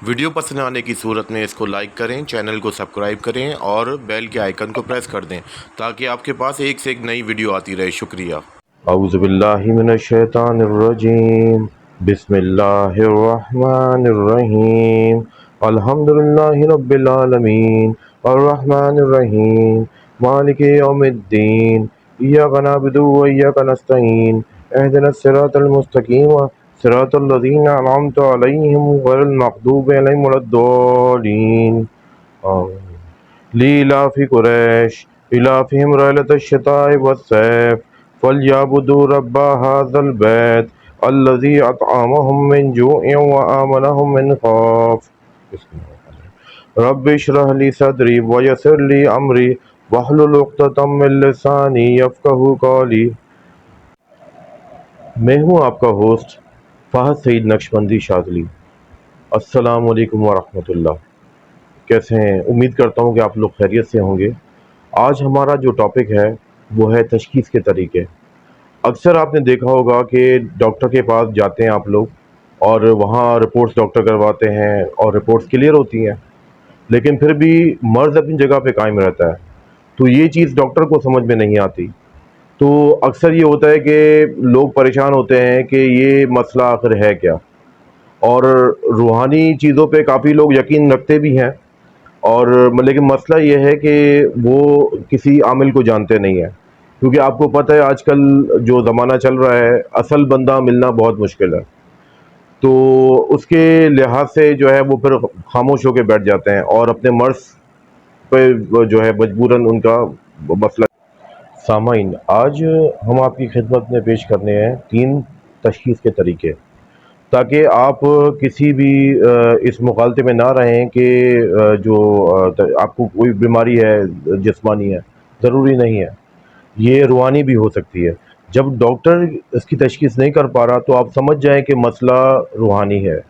Video पसंद आने की सूरत में इसको लाइक करें, चैनल को सब्सक्राइब करें और बेल के आइकन को प्रेस कर दें ताकि आपके पास एक से एक नई वीडियो आती रहे। शुक्रिया। औज़ुबिल्लाहि मिनश्शैतानिर्रजीम। बिस्मिल्लाहिर्रहमानिर्रहीम। अल्हम्दुलिल्लाहि रब्बिल आलमीन अर्रहमानिर्रहीम मालिकि यौमिद्दीन। इय्याका नअबुदु व इय्याका नस्तईन। इहदिनस सिरातल मुस्तकीम सिरातल लज़ीना अनअमता अलैहिम गैरिल मग़दूबि अलैहिम वलद्दालीन। लीलाफ़ि कुरैश इलाफ़िहिम रहिलतश शिताइ वस्सैफ़ फलयअबुदू रब्ब हाज़ल बैत अल्लज़ी अतअमहुम मिन जूइन व आमनहुम मिन खौफ। रब्बि इश्रह ली सदरी व यस्सिर ली अमरी वहलुल उक़दतम मिन लिसानी यफ़क़हू क़ौली। मैं हूँ आपका होस्ट फ़हद सईद नक्शबंदी शाज़ली। अस्सलामु अलैकुम व रहमतुल्लाह। कैसे हैं? उम्मीद करता हूँ कि आप लोग खैरियत से होंगे। आज हमारा जो टॉपिक है वो है तशख़ीस के तरीके। अक्सर आपने देखा होगा कि डॉक्टर के पास जाते हैं आप लोग और वहाँ रिपोर्ट्स डॉक्टर करवाते हैं और रिपोर्ट्स क्लियर होती हैं, लेकिन फिर भी मर्ज़ अपनी जगह पे कायम रहता है। तो ये चीज़ डॉक्टर को समझ में नहीं आती। तो अक्सर ये होता है कि लोग परेशान होते हैं कि ये मसला आखिर है क्या, और रूहानी चीज़ों पे काफ़ी लोग यकीन रखते भी हैं, और लेकिन मसला ये है कि वो किसी आमिल को जानते नहीं हैं, क्योंकि आपको पता है आजकल जो ज़माना चल रहा है असल बंदा मिलना बहुत मुश्किल है। तो उसके लिहाज से जो है वो फिर खामोश होकर बैठ जाते हैं और अपने मर्ज़ पे जो है मजबूरन उनका मसला। सामाइन, आज हम आपकी खिदमत में पेश करने हैं 3 तशख़ीस के तरीके, ताकि आप किसी भी इस मुग़ालते में ना रहें कि आपको कोई बीमारी है जिस्मानी है। ज़रूरी नहीं है, ये रूहानी भी हो सकती है। जब डॉक्टर इसकी तशख़ीस नहीं कर पा रहा तो आप समझ जाएं कि मसला रूहानी है,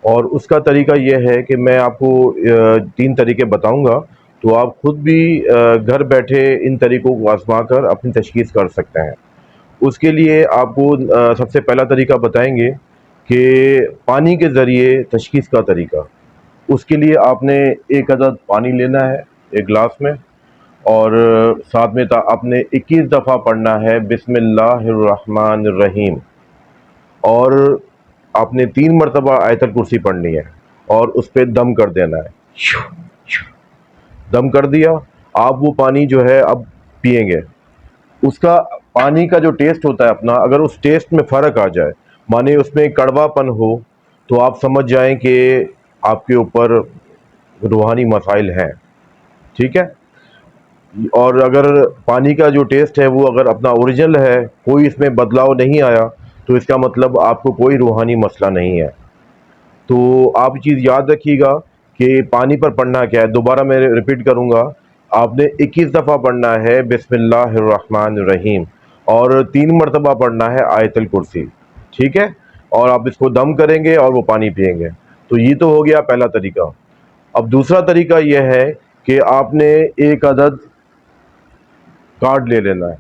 और उसका तरीका यह है कि मैं आपको 3 तरीके बताऊंगा, तो आप खुद भी घर बैठे इन तरीक़ों को आज़मा कर अपनी तशख़ीस कर सकते हैं। उसके लिए आपको सबसे पहला तरीका बताएंगे कि पानी के ज़रिए तशख़ीस का तरीका। उसके लिए आपने 1 अदद पानी लेना है एक गिलास में, और साथ में आपने 21 दफ़ा पढ़ना है बिस्मिल्लाहिर्रहमानिर्रहीम, और आपने 3 मरतबा आयतल कुर्सी पढ़नी है और उस पर दम कर देना है। दम कर दिया, आप वो पानी जो है अब पिएंगे। उसका पानी का जो टेस्ट होता है अपना, अगर उस टेस्ट में फ़र्क आ जाए, माने उसमें कड़वापन हो, तो आप समझ जाएं कि आपके ऊपर रूहानी मसाइल हैं। ठीक है? और अगर पानी का जो टेस्ट है वो अगर अपना ओरिजिनल है, कोई इसमें बदलाव नहीं आया, तो इसका मतलब आपको कोई रूहानी मसला नहीं है। तो आप चीज़ याद रखिएगा कि पानी पर पढ़ना क्या है। दोबारा मैं रिपीट करूँगा, आपने 21 दफ़ा पढ़ना है बिस्मिल्लाहिर्रहमानिर्रहीम, और 3 मरतबा पढ़ना है आयतल कुर्सी। ठीक है? और आप इसको दम करेंगे और वो पानी पिएंगे। तो ये तो हो गया पहला तरीका। अब दूसरा तरीका यह है कि आपने 1 अदद कार्ड ले लेना है,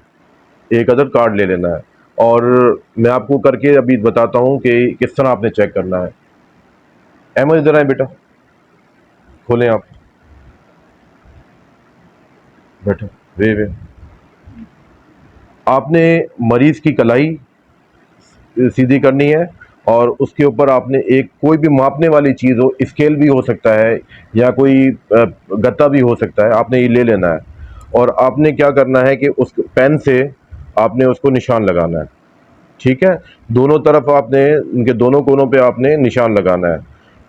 1 अदद कार्ड ले लेना है, और मैं आपको करके अभी बताता हूँ कि किस तरह आपने चेक करना है। अहमद इधर आए बेटा, खोलें आप, बैठो। वे आपने मरीज़ की कलाई सीधी करनी है, और उसके ऊपर आपने एक कोई भी मापने वाली चीज़ हो, स्केल भी हो सकता है या कोई गत्ता भी हो सकता है, आपने ये ले लेना है। और आपने क्या करना है कि उस पेन से आपने उसको निशान लगाना है। ठीक है? दोनों तरफ आपने, उनके दोनों कोनों पे आपने निशान लगाना है।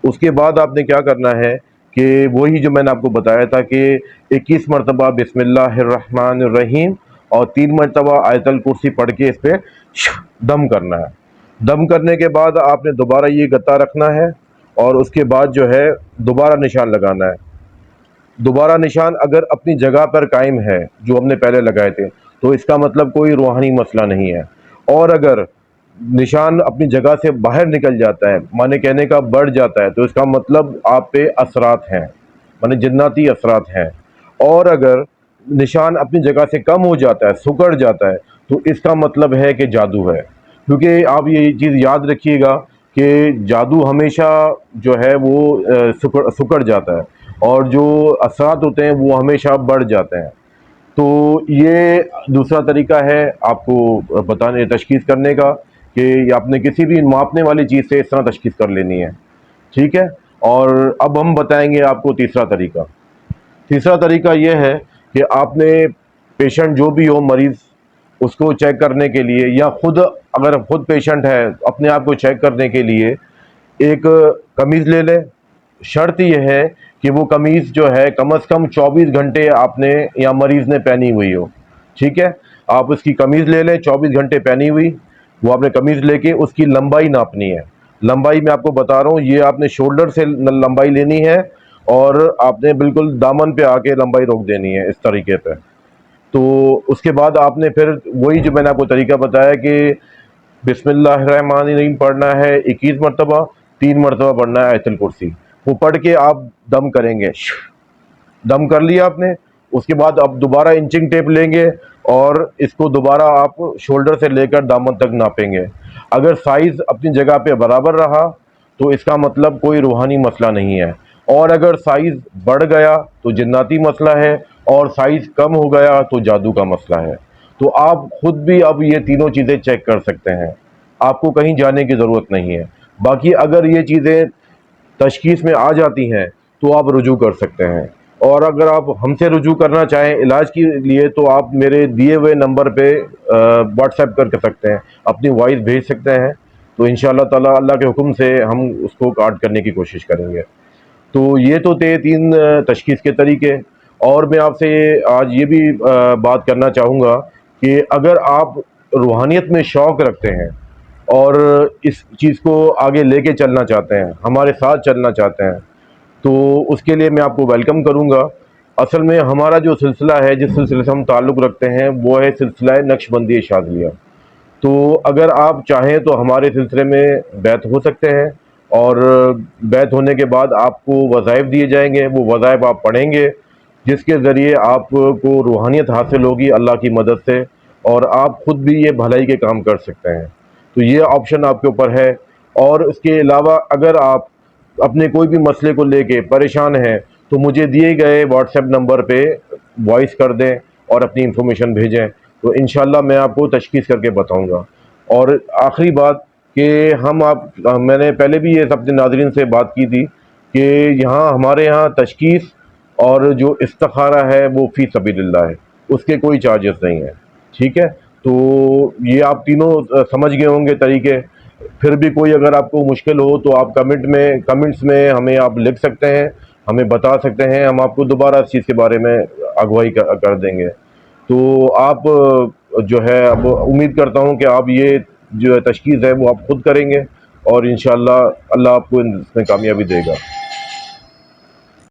उसके बाद आपने क्या करना है कि वही जो मैंने आपको बताया था कि 21 मरतबा बिस्मिल्लाहिर्रहमानिर्रहीम और 3 मरतबा आयतल कुर्सी पढ़ के इस पर दम करना है। दम करने के बाद आपने दोबारा ये गत्ता रखना है, और उसके बाद जो है दोबारा निशान लगाना है। दोबारा निशान अगर अपनी जगह पर कायम है जो हमने पहले लगाए थे, तो इसका मतलब कोई रूहानी मसला नहीं है। और अगर निशान अपनी जगह से बाहर निकल जाता है, माने कहने का बढ़ जाता है, तो इसका मतलब आप पे असरात हैं, माने जिन्नाती असरात हैं। और अगर निशान अपनी जगह से कम हो जाता है, सुकड़ जाता है, तो इसका मतलब है कि जादू है। क्योंकि आप ये चीज़ याद रखिएगा کہ جادو ہمیشہ جو ہے وہ سکڑ جاتا ہے اور جو اثرات ہوتے ہیں وہ ہمیشہ بڑھ جاتے ہیں. تو یہ دوسرا طریقہ ہے آپ کو بتانے تشخیص کرنے کا کہ آپ نے کسی بھی ماپنے والی چیز سے اس طرح تشخیص کر لینی ہے. ٹھیک ہے. اور اب ہم بتائیں گے آپ کو تیسرا طریقہ. تیسرا طریقہ یہ ہے کہ آپ نے پیشنٹ جو بھی ہو مریض اس کو چیک کرنے کے لیے یا خود اگر خود پیشنٹ ہے اپنے آپ کو چیک کرنے کے لیے ایک قمیض لے لے. شرط یہ ہے کہ وہ قمیض جو ہے کم از کم 24 گھنٹے آپ نے یا مریض نے پہنی ہوئی ہو. ٹھیک ہے. آپ اس کی قمیض لے لیں 24 گھنٹے پہنی ہوئی. وہ آپ نے قمیض لے کے اس کی لمبائی ناپنی ہے. لمبائی میں آپ کو بتا رہا ہوں یہ آپ نے شولڈر سے لمبائی لینی ہے اور آپ نے بالکل دامن پہ آ کے لمبائی روک دینی ہے اس طریقے پہ. تو اس کے بعد آپ نے پھر وہی جو میں نے آپ کو طریقہ بتایا کہ بسم اللہ الرحمن الرحیم پڑھنا ہے 21 مرتبہ، 3 مرتبہ پڑھنا ہے آیت الکرسی. وہ پڑھ کے آپ دم کریں گے. دم کر لیا آپ نے. اس کے بعد آپ دوبارہ انچنگ ٹیپ لیں گے اور اس کو دوبارہ آپ شولڈر سے لے کر دامن تک ناپیں گے. اگر سائز اپنی جگہ پہ برابر رہا تو اس کا مطلب کوئی روحانی مسئلہ نہیں ہے، اور اگر سائز بڑھ گیا تو جناتی مسئلہ ہے، اور سائز کم ہو گیا تو جادو کا مسئلہ ہے. تو آپ خود بھی اب یہ تینوں چیزیں چیک کر سکتے ہیں. آپ کو کہیں جانے کی ضرورت نہیں ہے. باقی اگر یہ چیزیں تشخیص میں آ جاتی ہیں تو آپ رجوع کر سکتے ہیں. اور اگر آپ ہم سے رجوع کرنا چاہیں علاج کے لیے تو آپ میرے دیے ہوئے نمبر پہ واٹس ایپ کر سکتے ہیں، اپنی وائس بھیج سکتے ہیں. تو انشاءاللہ تعالی اللہ کے حکم سے ہم اس کو کاٹ کرنے کی کوشش کریں گے. تو یہ تو تھے 3 تشخیص کے طریقے. اور میں آپ سے آج یہ بھی بات کرنا چاہوں گا کہ اگر آپ روحانیت میں شوق رکھتے ہیں اور اس چیز کو آگے لے کے چلنا چاہتے ہیں، ہمارے ساتھ چلنا چاہتے ہیں، تو اس کے لیے میں آپ کو ویلکم کروں گا. اصل میں ہمارا جو سلسلہ ہے جس سلسلے سے ہم تعلق رکھتے ہیں وہ ہے سلسلہ نقش بندی شاذلیہ. تو اگر آپ چاہیں تو ہمارے سلسلے میں بیعت ہو سکتے ہیں، اور بیعت ہونے کے بعد آپ کو وظائف دیے جائیں گے. وہ وظائف آپ پڑھیں گے جس کے ذریعے آپ کو روحانیت حاصل ہوگی اللہ کی مدد سے، اور آپ خود بھی یہ بھلائی کے کام کر سکتے ہیں. تو یہ آپشن آپ کے اوپر ہے. اور اس کے علاوہ اگر آپ اپنے کوئی بھی مسئلے کو لے کے پریشان ہیں تو مجھے دیے گئے واٹس ایپ نمبر پہ وائس کر دیں اور اپنی انفارمیشن بھیجیں. تو انشاءاللہ میں آپ کو تشخیص کر کے بتاؤں گا. اور آخری بات کہ میں نے پہلے بھی یہ اپنے ناظرین سے بات کی تھی کہ ہمارے یہاں تشخیص اور جو استخارہ ہے وہ فی سبیل اللہ ہے، اس کے کوئی چارجز نہیں ہیں. ٹھیک ہے. تو یہ آپ تینوں سمجھ گئے ہوں گے طریقے. پھر بھی کوئی اگر آپ کو مشکل ہو تو آپ کمنٹس میں ہمیں آپ لکھ سکتے ہیں، ہمیں بتا سکتے ہیں. ہم آپ کو دوبارہ اس چیز کے بارے میں اگوائی کر دیں گے. تو آپ جو ہے اب امید کرتا ہوں کہ آپ یہ جو تشخیص ہے وہ آپ خود کریں گے، اور انشاءاللہ اللہ آپ کو اس میں کامیابی دے گا.